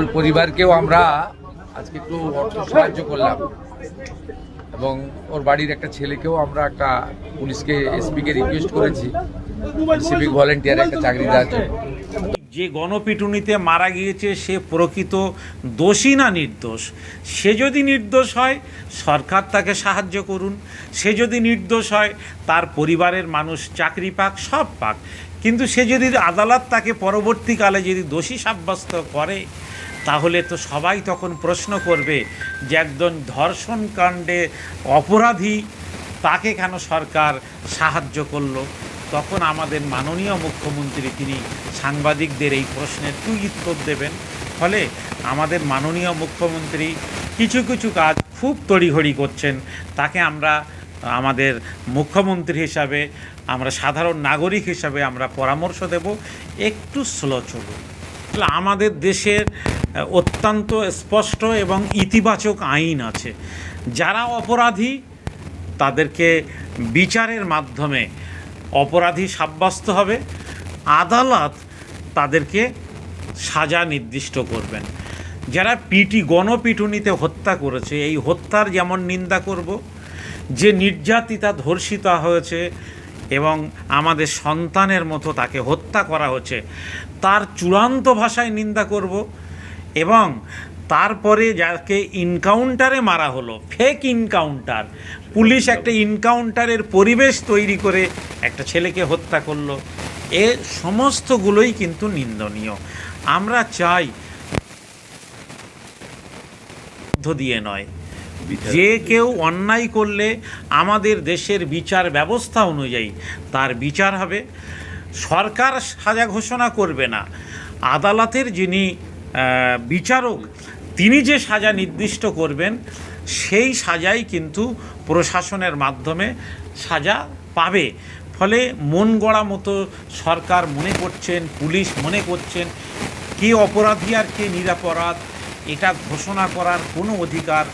ওর পরিবারকেও আমরা আজকে একটু অর্থ সাহায্য করলাম এবং ওর বাড়ির একটা ছেলেকেও আমরা একটা পুলিশকে এসপিকে রিকোয়েস্ট করেছি সিভিক ভলেন্টিয়ার একটা চাকরি দেওয়ার জন্য। যে গণপিটুনিতে মারা গিয়েছে সে প্রকৃত দোষী না নির্দোষ? সে যদি নির্দোষ হয় সরকার তাকে সাহায্য করুন, সে যদি নির্দোষ হয় তার পরিবারের মানুষ চাকরি পাক, সব পাক। কিন্তু সে যদি আদালত তাকে পরবর্তীকালে যদি দোষী সাব্যস্ত করে তাহলে তো সবাই তখন প্রশ্ন করবে যে একজন ধর্ষণ কাণ্ডে অপরাধী তাকে কেন সরকার সাহায্য করলো। তখন আমাদের মাননীয় মুখ্যমন্ত্রী তিনি সাংবাদিকদের এই প্রশ্নের কি উত্তর দেবেন। ফলে আমাদের মাননীয় মুখ্যমন্ত্রী কিছু কিছু কাজ খুব তড়িঘড়ি করছেন, তাকে আমরা আমাদের মুখ্যমন্ত্রী হিসাবে, আমরা সাধারণ নাগরিক হিসাবে আমরা পরামর্শ দেব একটু স্লো চলুন। আমাদের দেশের অত্যন্ত স্পষ্ট এবং ইতিবাচক আইন আছে। যারা অপরাধী তাদেরকে বিচারের মাধ্যমে অপরাধী সাব্যস্ত হবে, আদালত তাদেরকে সাজা নির্দিষ্ট করবেন। যারা গণপিটুনিতে হত্যা করেছে এই হত্যার যেমন নিন্দা করব, যে নির্যাতিতা ধর্ষিতা হয়েছে এবং আমাদের সন্তানের মতো তাকে হত্যা করা হচ্ছে তার চূড়ান্ত ভাষায় নিন্দা করব, এবং তারপরে যাকে ইনকাউন্টারে মারা হলো, ফেক ইনকাউন্টার, পুলিশ একটা ইনকাউন্টারের পরিবেশ তৈরি করে একটা ছেলেকে হত্যা করলো, এ সমস্তগুলোই কিন্তু নিন্দনীয়। আমরা চাই দিয়ে নয়, যে কেউ অন্যায় করলে আমাদের দেশের বিচার ব্যবস্থা অনুযায়ী তার বিচার হবে। সরকার সাজা ঘোষণা করবে না, আদালতের যিনি বিচারক তিনি যে সাজা নির্দিষ্ট করবেন সেই সাজাই কিন্তু প্রশাসনের মাধ্যমে সাজা পাবে। ফলে মন গড়া মতো সরকার মনে করছেন, পুলিশ মনে করছেন কে অপরাধী আর কে নিরপরাধ এটা ঘোষণা করার কোনো অধিকার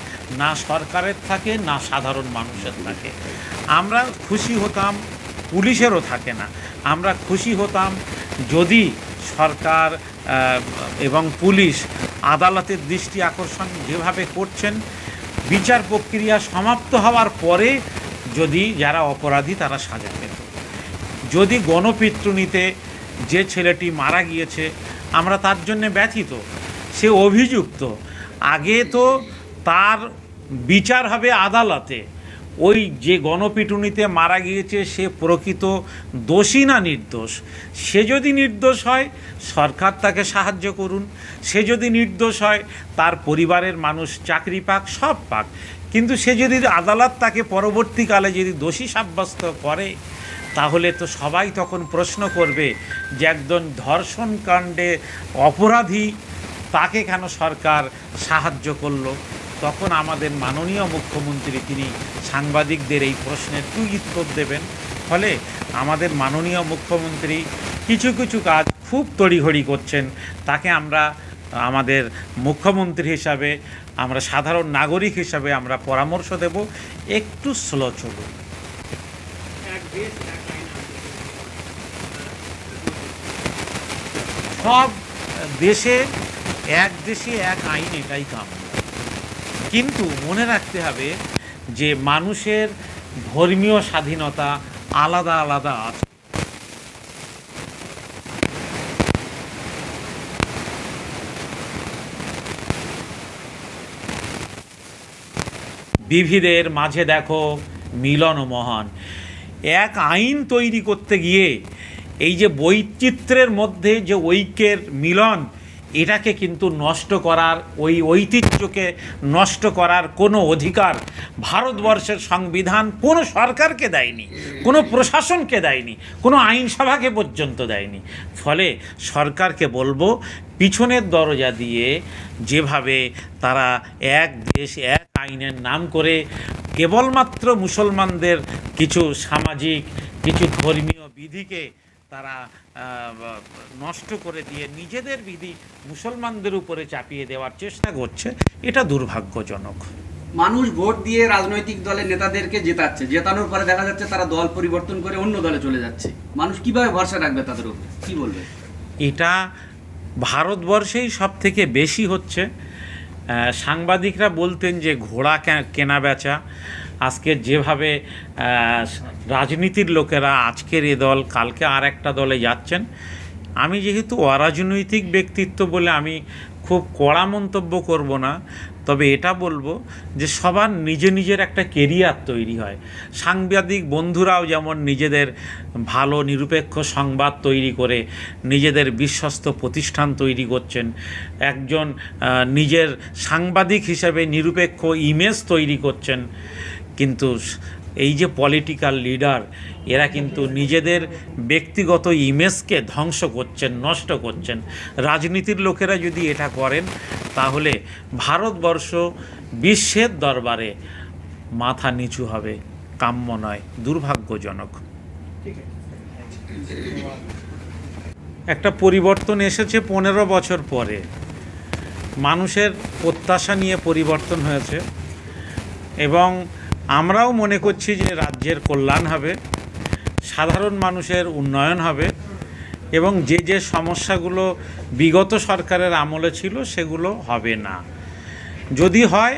না সরকারের থাকে না সাধারণ মানুষের থাকে। আমরা খুশি হতাম, পুলিশেরও থাকে না, আমরা খুশি হতাম যদি সরকার এবং পুলিশ আদালতের দৃষ্টি আকর্ষণ যেভাবে করছেন বিচার প্রক্রিয়া সমাপ্ত হওয়ার পরে যদি যারা অপরাধী তারা সাজা পেত। যদি গণপিটুনিতে যে ছেলেটি মারা গিয়েছে আমরা তার জন্য ব্যথিত, সে অভিযুক্ত, আগে তো তার বিচার হবে আদালতে। ওই যে গণপিটুনিতে মারা গিয়েছে সে প্রকৃত দোষী না নির্দোষ? সে যদি নির্দোষ হয় সরকার তাকে সাহায্য করুন, সে যদি নির্দোষ হয় তার পরিবারের মানুষ চাকরি পাক, সব পাক। কিন্তু সে যদি আদালত তাকে পরবর্তীকালে যদি দোষী সাব্যস্ত করে তাহলে তো সবাই তখন প্রশ্ন করবে যে একজন ধর্ষণ কাণ্ডে অপরাধী তাকে কেন সরকার সাহায্য করলো। তখন আমাদের মাননীয় মুখ্যমন্ত্রী তিনি সাংবাদিকদের এই প্রশ্নের কি উত্তর দেবেন। ফলে আমাদের মাননীয় মুখ্যমন্ত্রী কিছু কিছু কাজ খুব তড়িঘড়ি করছেন, তাকে আমরা আমাদের মুখ্যমন্ত্রী হিসাবে, আমরা সাধারণ নাগরিক হিসাবে আমরা পরামর্শ দেব একটু স্লো চলুন। সব দেশে এক আইন, এটাই কাম্য। কিন্তু মনে রাখতে হবে যে মানুষের ধর্মীয় স্বাধীনতা আলাদা আলাদা আছে। বিভেদের মাঝে দেখো মিলন মহান। এক আইন তৈরি করতে গিয়ে এই যে বৈচিত্র্যের মধ্যে যে ঐক্যের মিলন, এটাকে কিন্তু নষ্ট করার, ওই ঐতিহ্যকে নষ্ট করার কোনো অধিকার ভারতবর্ষের সংবিধান কোনো সরকারকে দেয়নি, কোনো প্রশাসনকে দেয়নি, কোনো আইনসভাকে পর্যন্ত দেয়নি। ফলে সরকারকে বলবো পিছনের দরজা দিয়ে যেভাবে তারা এক দেশ এক আইনের নাম করে কেবলমাত্র মুসলমানদের কিছু সামাজিক, কিছু ধর্মীয় বিধিকে তারা নষ্ট করে দিয়ে নিজেদের বিধি মুসলমানদের উপরে চাপিয়ে দেওয়ার চেষ্টা করছে, এটা দুর্ভাগ্যজনক। মানুষ ভোট দিয়ে রাজনৈতিক দলের নেতাদেরকে জেতাচ্ছে, জেতানোর পরে দেখা যাচ্ছে তারা দল পরিবর্তন করে অন্য দলে চলে যাচ্ছে। মানুষ কিভাবে ভরসা রাখবে তাদের উপরে, কি বলবে? এটা ভারতবর্ষেই সব থেকে বেশি হচ্ছে। সাংবাদিকরা বলতেন যে ঘোড়া কেনা বেচা, আজকে যেভাবে রাজনীতির লোকেরা আজকের এ দল কালকে আর একটা দলে যাচ্ছেন, আমি যেহেতু অরাজনৈতিক ব্যক্তিত্ব বলে আমি খুব কড়া মন্তব্য করব না, তবে এটা বলবো যে সবার নিজের একটা কেরিয়ার তৈরি হয়। সাংবাদিক বন্ধুরাও যেমন নিজেদের ভালো নিরপেক্ষ সংবাদ তৈরি করে নিজেদের বিশ্বস্ত প্রতিষ্ঠান তৈরি করছেন, একজন নিজের সাংবাদিক হিসেবে নিরপেক্ষ ইমেজ তৈরি করছেন, কিন্তু এই যে পলিটিক্যাল লিডার, এরা কিন্তু নিজেদের ব্যক্তিগত ইমেজকে ধ্বংস করছেন, নষ্ট করছেন। রাজনীতির লোকেরা যদি এটা করেন তাহলে ভারতবর্ষ বিশ্বের দরবারে মাথা নিচু হবে, কাম্য নয়, দুর্ভাগ্যজনক। একটা পরিবর্তন এসেছে 15 বছর পরে, মানুষের প্রত্যাশা নিয়ে পরিবর্তন হয়েছে এবং আমরাও মনে করছি যে রাজ্যের কল্যাণ হবে, সাধারণ মানুষের উন্নয়ন হবে এবং যে সমস্যাগুলো বিগত সরকারের আমলে ছিল সেগুলো হবে না। যদি হয়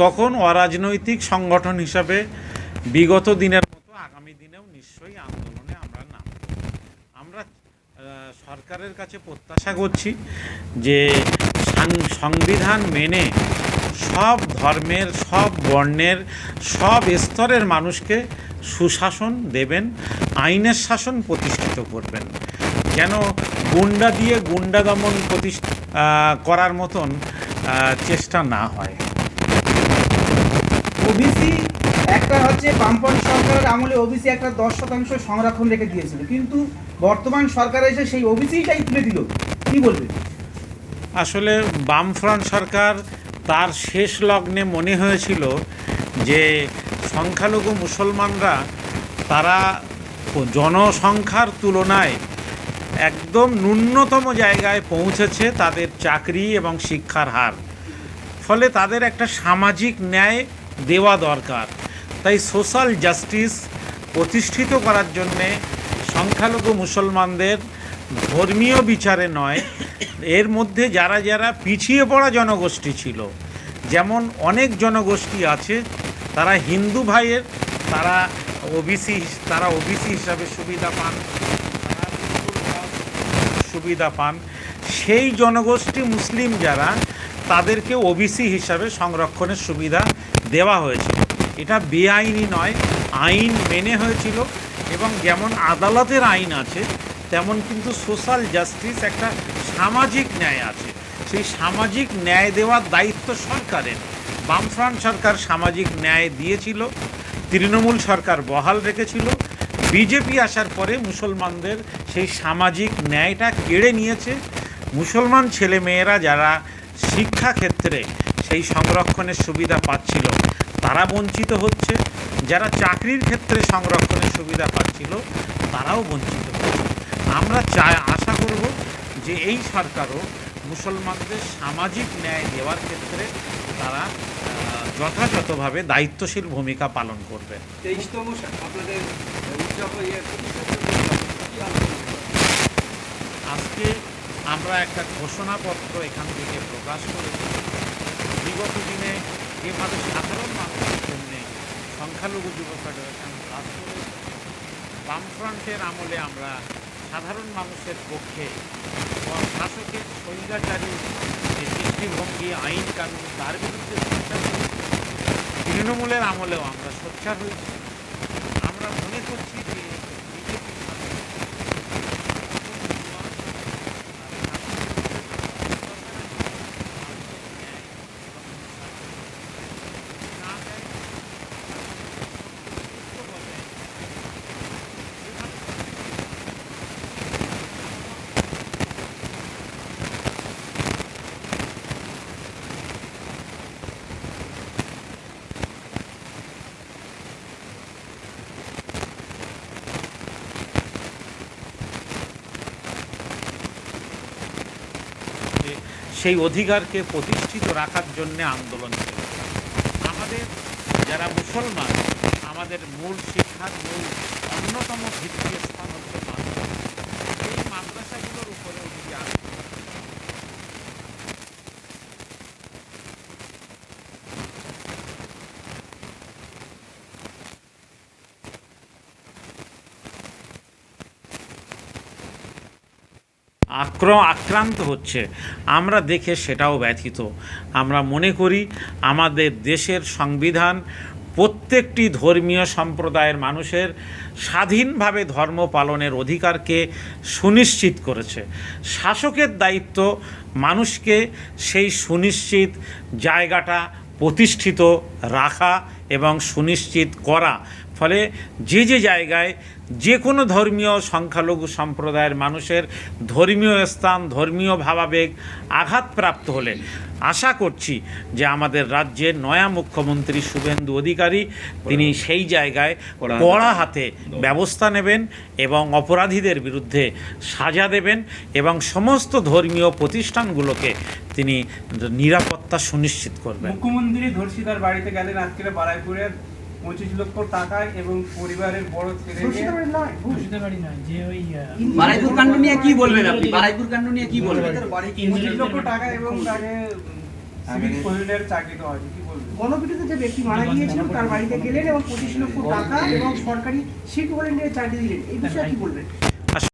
তখন অরাজনৈতিক সংগঠন হিসাবে বিগত দিনের মতো আগামী দিনেও নিশ্চয়ই আন্দোলনে আমরা নামব। আমরা সরকারের কাছে প্রত্যাশা করছি যে সংবিধান মেনে সব ধর্মের, সব বর্ণের, সব স্তরের মানুষকে সুশাসন দেবেন, আইনের শাসন প্রতিষ্ঠিত করবেন, যেন গুন্ডা দিয়ে গুন্ডা দমন করার মতন চেষ্টা না হয়। ওবিসি একটা হচ্ছে বামপন্থী সরকারের আমলে ওবিসি একটা 10% সংরক্ষণ রেখে দিয়েছিল, কিন্তু বর্তমান সরকার এসে সেই ওবিসিটাই তুলে দিল, কি বলবেন? আসলে বামফ্রন্ট সরকার তার শেষ লগ্নে মনে হয়েছিল যে সংখ্যালঘু মুসলমানরা তারা জনসংখ্যার তুলনায় একদম ন্যূনতম জায়গায় পৌঁছেছে, তাদের চাকরি এবং শিক্ষার হার, ফলে তাদের একটা সামাজিক ন্যায় দেওয়া দরকার। তাই সোশ্যাল জাস্টিস প্রতিষ্ঠিত করার জন্যে সংখ্যালঘু মুসলমানদের ধর্মীয় বিচারে নয়, এর মধ্যে যারা যারা পিছিয়ে পড়া জনগোষ্ঠী ছিল, যেমন অনেক জনগোষ্ঠী আছে তারা হিন্দু ভাইয়ের, তারা ওবিসি হিসাবে সুবিধা পান, সুবিধা পান, সেই জনগোষ্ঠী মুসলিম যারা, তাদেরকে ওবিসি হিসাবে সংরক্ষণের সুবিধা দেওয়া হয়েছিল। এটা বেআইনি নয়, আইন মেনে হয়েছিল এবং যেমন আদালতের আইন আছে তেমন কিন্তু সোশ্যাল জাস্টিস, একটা সামাজিক ন্যায় আছে, সেই সামাজিক ন্যায় দেওয়ার দায়িত্ব সরকারের। বামফ্রন্ট সরকার সামাজিক ন্যায় দিয়েছিল, তৃণমূল সরকার বহাল রেখেছিল, বিজেপি আসার পরে মুসলমানদের সেই সামাজিক ন্যায়টা কেড়ে নিয়েছে। মুসলমান ছেলেমেয়েরা যারা শিক্ষাক্ষেত্রে সেই সংরক্ষণের সুবিধা পাচ্ছিল তারা বঞ্চিত হচ্ছে, যারা চাকরির ক্ষেত্রে সংরক্ষণের সুবিধা পাচ্ছিল তারাও বঞ্চিত হচ্ছে। আমরা আশা করব যে এই সরকারও মুসলমানদের সামাজিক ন্যায় দেওয়ার ক্ষেত্রে তারা যথাযথভাবে দায়িত্বশীল ভূমিকা পালন করবে। আজকে আমরা একটা ঘোষণাপত্র এখান থেকে প্রকাশ করেছি। বিগত দিনে যেভাবে সাধারণ মানুষের জন্য সংখ্যালঘু যুব ফেডারেশন কাজ করেছে, বামফ্রন্টের আমলে আমরা সাধারণ মানুষের পক্ষে শাসকের স্বৈরাচারী যে দৃষ্টিভঙ্গি, আইন কানুন, তার বিরুদ্ধে সোচ্চার হয়েছি। তৃণমূলের আমলেও আমরা সোচ্চার হয়েছি। আমরা মনে করছি যে সেই অধিকারকে প্রতিষ্ঠিত রাখার জন্য আন্দোলন চলেছে। আমাদের যারা মুসলমান, আমাদের মূল শিক্ষার মূল অন্যতম ভিত্তিস্থান হচ্ছে মাদ্রাসা। এই মাদ্রাসাগুলোর উপরে যদি আক্রান্ত হচ্ছে আমরা দেখে সেটাও ব্যথিত। আমরা মনে করি আমাদের দেশের সংবিধান প্রত্যেকটি ধর্মীয় সম্প্রদায়ের মানুষের স্বাধীনভাবে ধর্ম পালনের অধিকারকে সুনিশ্চিত করেছে। শাসকের দায়িত্ব মানুষকে সেই সুনিশ্চিত জায়গাটা প্রতিষ্ঠিত রাখা এবং সুনিশ্চিত করা। ফলে যে যে জায়গায় যে কোনো ধর্মীয় সংখ্যালঘু সম্প্রদায়ের মানুষের ধর্মীয় স্থান, ধর্মীয় ভাবাবেগ আঘাতপ্রাপ্ত হলে আশা করছি যে আমাদের রাজ্যের নয়া মুখ্যমন্ত্রী শুভেন্দু অধিকারী তিনি সেই জায়গায় কড়া হাতে ব্যবস্থা নেবেন এবং অপরাধীদের বিরুদ্ধে সাজা দেবেন এবং সমস্ত ধর্মীয় প্রতিষ্ঠানগুলোকে তিনি নিরাপত্তা সুনিশ্চিত করবেন। মুখ্যমন্ত্রী ধর্ষিতার বাড়িতে গেলেন আজকে বারাইপুরের 25 লক্ষ টাকা এবং পরিবারের বড় ছেলে বারাইপুর কাণ্ড নিয়ে কি বলবেন আপনি? বারাইপুর কাণ্ড নিয়ে কি বলবেন? 25 লক্ষ টাকা এবং তাকে সিভিল ভলেন্টিয়ার চাকরি দেওয়া হয়েছে, কি বলবেন? গণপিটুতে যে ব্যক্তি মারা গিয়েছিল তার বাড়িতে গেলেন এবং 25 লক্ষ টাকা এবং সরকারি সিভিল ভলেন্টিয়ার চাকরি দিলেন, এই বিষয়ে কি বলবেন?